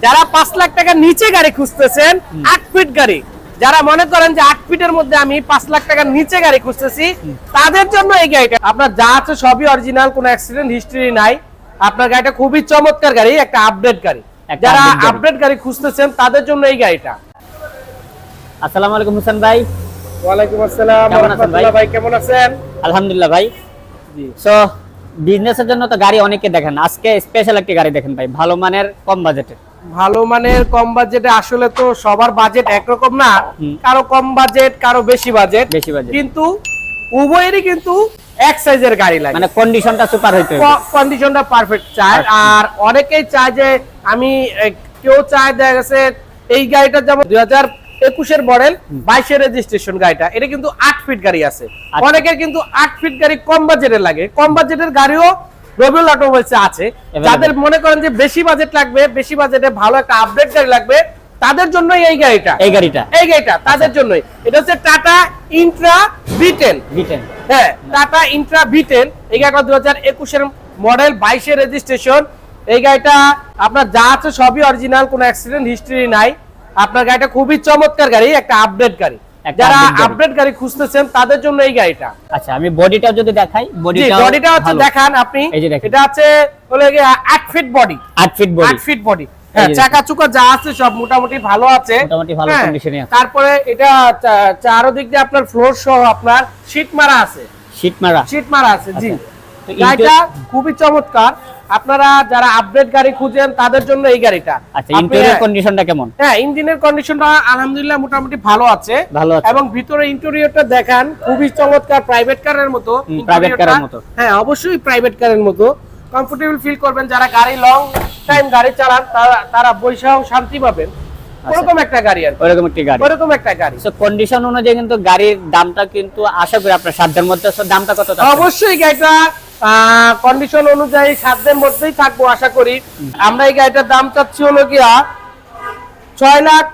যারা 5 লাখ টাকার নিচে গাড়ি খুঁজতেছেন 8 ফিট গাড়ি, যারা মনে করেন যে 8 ফিটের মধ্যে আমি 5 লাখ টাকার নিচে গাড়ি খুঁজতেছি, তাদের জন্য এই গাড়িটা। আপনার যা আছে সবই অরিজিনাল, কোনো অ্যাক্সিডেন্ট হিস্টরি নাই। আপনার গাড়িটা খুবই চমৎকার গাড়ি, একটা আপডেট গাড়ি। যারা আপডেট গাড়ি খুঁজতেছেন তাদের জন্য এই গাড়িটা। আসসালামু আলাইকুম হোসেন ভাই। ওয়ালাইকুম আসসালাম। কেমন আছেন ভাই? ভাই কেমন আছেন? আলহামদুলিল্লাহ ভাই। জি। সো বিজনেসের জন্য তো গাড়ি অনেকে দেখেন, আজকে স্পেশাল একটি গাড়ি দেখেন ভাই, ভালো মানের কম বাজেটের। ভালো মানের কম বাজেটে আসলে তো সবার বাজেট একরকম না, কারো কম বাজেট কারো বেশি বাজেট, কিন্তু উভয়েরই কিন্তু এক সাইজের গাড়ি লাগে, মানে কন্ডিশনটা সুপার হইতে হবে, কন্ডিশনটা পারফেক্ট চায়। আর অনেকেই চায় যে আমি কেউ চায় দেখা গেছে এই গাড়িটা যেমন 2021 এর মডেল 22 এর রেজিস্ট্রেশন গাড়িটা, এটা কিন্তু 8 ফিট গাড়ি আছে। অনেকের কিন্তু 8 ফিট গাড়ি কম বাজেটের লাগে, কম বাজেটের গাড়িও রবিউল অটোমোবাইলসে আছে। যাদের মনে করেন যে বেশি বাজেট লাগবে, বেশি বাজেটে ভালো একটা আপডেট গাড়ি লাগবে, তাদের জন্য এই গাড়িটা তাদের জন্যই। এটা হচ্ছে টাটা ইন্ট্রা V10। হ্যাঁ, টাটা ইন্ট্রা V10। এই গাড়িটা 2021 এর মডেল 22 এর রেজিস্ট্রেশন। এই গাড়িটা আপনার যা আছে সবই অরিজিনাল, কোনো অ্যাক্সিডেন্ট হিস্টরি নাই। আপনার গাড়িটা খুবই চমৎকার গাড়ি, একটা আপডেট গাড়ি। যারা আপডেট গাড়ি খুঁজতেছেন তাদের জন্য এই গাড়িটা। আচ্ছা, আমি বডিটা যদি দেখাই, বডিটা হচ্ছে দেখান আপনি। এটা আছে হলো 8 ফিট বডি, 8 ফিট বডি। হ্যাঁ, চাকা চুকা যা আছে সব মোটামুটি ভালো আছে, মোটামুটি ভালো কন্ডিশনে আছে। তারপরে এটা চারদিক দিয়ে আপনার ফ্লোর সহ আপনার শীট মারা আছে, জি। গাড়িটা খুবই চমৎকার। আপনারা যারা আপডেট গাড়ি খুঁজেন তাদের জন্য এই গাড়িটা। আচ্ছা, ইন্টেরিয়র কন্ডিশনটা কেমন? হ্যাঁ, ইঞ্জিনের কন্ডিশনটা আলহামদুলিল্লাহ মোটামুটি ভালো আছে, এবং ভিতরে ইন্টেরিয়রটা দেখান, খুবই চমৎকার, প্রাইভেট কারের মতো। হ্যাঁ, অবশ্যই প্রাইভেট কারের মতো কমফোর্টেবল ফিল করবেন। যারা গাড়ি লং টাইম গাড়ি চালান তারা বৈশাখ শান্তি পাবেন। ওরকম একটা গাড়ি আর ওরকম একটা গাড়ি। সো কন্ডিশন অনুযায়ী কিন্তু গাড়ির দামটা কিন্তু আশা করি আপনার সাধ্যের মধ্যে। দামটা কত? অবশ্যই গাড়িটা কন্ডিশন অনুযায়ী সাধ্যের মধ্যেই থাকবো আশা করি। আমরা এই গাড়িটার দাম চাচ্ছি হলো গিয়া 6 লাখ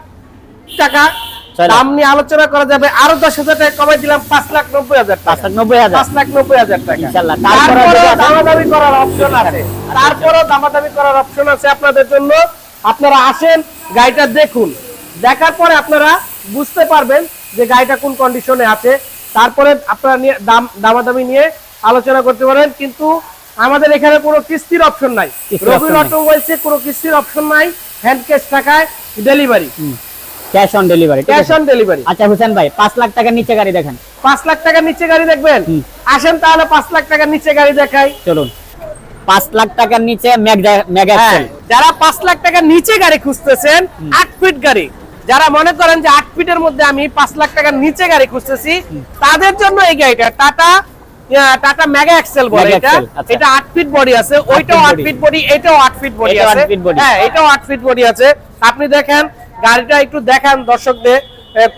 টাকা। দাম নিয়ে আলোচনা করা যাবে, আরো 10,000 টাকা কমাই দিলাম, 5,90,000 টাকা। 5,90,000 টাকা ইনশাআল্লাহ। তারপরে দামাদামি করার অপশন আছে আপনাদের জন্য। আপনারা আসেন, গাড়িটা দেখুন, দেখার পরে আপনারা বুঝতে পারবেন যে গাড়িটা কোন কন্ডিশনে আছে। তারপরে আপনারা দামাদামি নিয়ে আলোচনা করতে পারেন। কিন্তু আমাদের এখানে কোনো কিস্তির অপশন নাই, রবিউল অটোমোবাইলসে কোনো কিস্তির অপশন নাই। হ্যান্ড ক্যাশ টাকায় ডেলিভারি, ক্যাশ অন ডেলিভারি। আচ্ছা হোসেন ভাই, 5 লাখ টাকার নিচে গাড়ি দেখেন। 5 লাখ টাকার নিচে গাড়ি দেখবেন? আসেন তাহলে 5 লাখ টাকার নিচে গাড়ি দেখাই, চলুন। 5 লাখ টাকার নিচে মেগা এক্সেল। যারা 5 লাখ টাকার নিচে গাড়ি খুঁজতেছেন 8 ফিট গাড়ি, যারা মনে করেন যে 8 ফিটের মধ্যে আমি 5 লাখ টাকার নিচে গাড়ি খুঁজতেছি, তাদের জন্য এই গাড়িটা। টাটা মেগা এক্সেল বলে এটা। এটা 8 ফিট বডি আছে, ওইটাও 8 ফিট বডি, এটাও 8 ফিট বডি আছে। হ্যাঁ, এটাও 8 ফিট বডি আছে। আপনি দেখেন গাড়িটা, একটু দেখান দর্শকদের।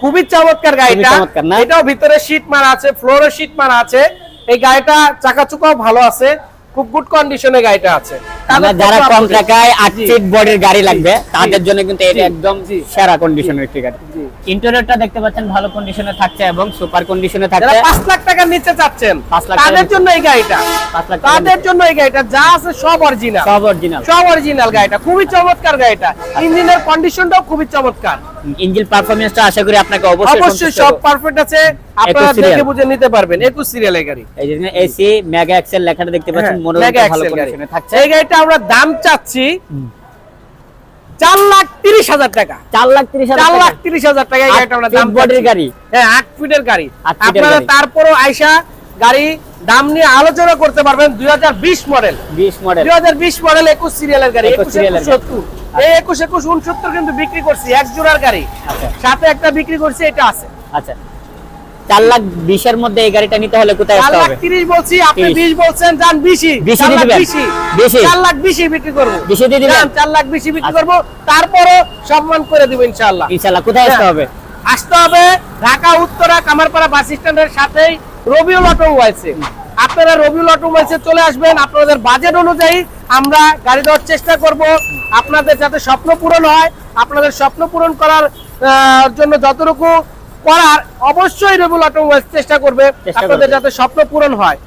খুবই চমৎকার গাড়িটা। এটাও ভিতরে শীট মারা আছে, ফ্লোরে শীট মারা আছে। এই গাড়িটা চাকা চুকাও ভালো আছে, খুব গুড কন্ডিশনে গাড়িটা আছে। যারা কম টাকায় 8 ফিট বডির গাড়ি লাগবে তাদের জন্য কিন্তু এটা একদম সেরা কন্ডিশনের একটি গাড়ি। ইন্টেরিয়রটা দেখতে পাচ্ছেন ভালো কন্ডিশনে থাকছে এবং সুপার কন্ডিশনে থাকছে। যারা 5 লাখ টাকার নিচে চাচ্ছেন তাদের জন্য এই গাড়িটা। যা আছে সব অরিজিনাল গাড়িটা। খুবই চমৎকার গাড়িটা, ইঞ্জিনের কন্ডিশনটাও খুবই চমৎকার। ইঞ্জিন পারফরম্যান্সটা আশা করি আপনাকে অবশ্যই সব পারফেক্ট আছে, আপনারা দেখে বুঝে নিতে পারবেন। 21 সিরিয়ালের গাড়ি। এই যে এসি মেগা এক্সেল লেখাটা দেখতে পাচ্ছেন, মনে হয় ভালো কন্ডিশনে থাকছে। এই গাড়িটা আমরা দাম চাচ্ছি 4,30,000 টাকা। 4,30,000 টাকা এই গাড়িটা আমরা দাম বডির গাড়ি। হ্যাঁ, 8 ফিটের গাড়ি। আপনারা তারপরও আয়শা গাড়ি দাম নিয়ে আলোচনা করতে পারবেন। 2020 মডেল 21 সিরিয়ালের গাড়ি। 21,70 এই 21,69 কিন্তু বিক্রি করছি, এক জোড়ার গাড়ি। সাথে একটা বিক্রি করছি, এটা আছে। আচ্ছা, 4,20,000 এর মধ্যে এই গাড়িটা নিতে হলে কোথায় আসতে হবে? 4,30,000 বলছি, আপনি 20 বলছেন, জান 20 4,20,000 বিক্রি করব। 20 দিয়ে দিবেন? 4,20,000 বিক্রি করব, তারপরে সম্মান করে দিব ইনশাআল্লাহ। কোথায় আসতে হবে? আসতে হবে ঢাকা উত্তরা কামারপাড়া বাস স্ট্যান্ডের সাথেই রবিউল অটোমোবাইলসে। আপনারা রবিউল অটোমোবাইলসে চলে আসবেন। আপনাদের বাজেট অনুযায়ী আমরা গাড়ি দেওয়ার চেষ্টা করব, আপনাদের যাতে স্বপ্ন পূরণ হয়। আপনাদের স্বপ্ন পূরণ করার জন্য যতটুকু করার অবশ্যই রবিউল অটোমোবাইলস চেষ্টা করবে, আপনাদের যাতে স্বপ্ন পূরণ হয়।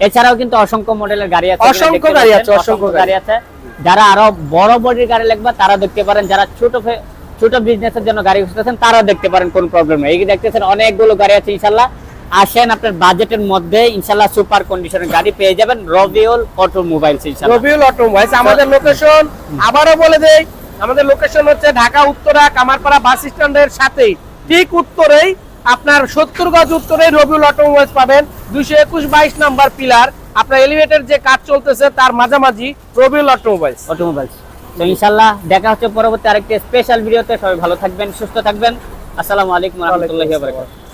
এছাড়াও কিন্তু অসংখ্য মডেলের গাড়ি আছে, অসংখ্য গাড়ি আছে, অসংখ্য গাড়ি আছে। যারা আরো বড় বডির গাড়ি লাগবে তারা দেখতে পারেন, যারা ছোট বিজনেসের জন্য গাড়ি খুঁজতেছেন তারা দেখতে পারেন, কোন প্রবলেম নেই। এই যে দেখতেছেন অনেকগুলো গাড়ি আছে, ইনশাআল্লাহ আসেন, আপনার বাজেটের মধ্যে ইনশাআল্লাহ সুপার কন্ডিশনের গাড়ি পেয়ে যাবেন রবিউল অটোমোবাইলস ইনশাআল্লাহ। রবিউল অটোমোবাইলস আমাদের লোকেশন আবারও বলে দেই, আমাদের লোকেশন হচ্ছে ঢাকা উত্তরা কামারপাড়া বাস স্ট্যান্ডের সাথেই, ঠিক উত্তরেই আপনার 70 গজ উত্তরেই রবিউল অটোমোবাইলস পাবেন। 221-22 নাম্বার পিলার, আপনার এলিভেটর যে কাজ চলতেছে তার মাঝামাঝি রবিউল অটোমোবাইলস। তো ইনশাআল্লাহ দেখা হচ্ছে পরবর্তী আরেকটি স্পেশাল ভিডিওতে। সবাই ভালো থাকবেন, সুস্থ থাকবেন। আসসালামু আলাইকুম ওয়া রাহমাতুল্লাহি ওয়া বারাকাতুহু।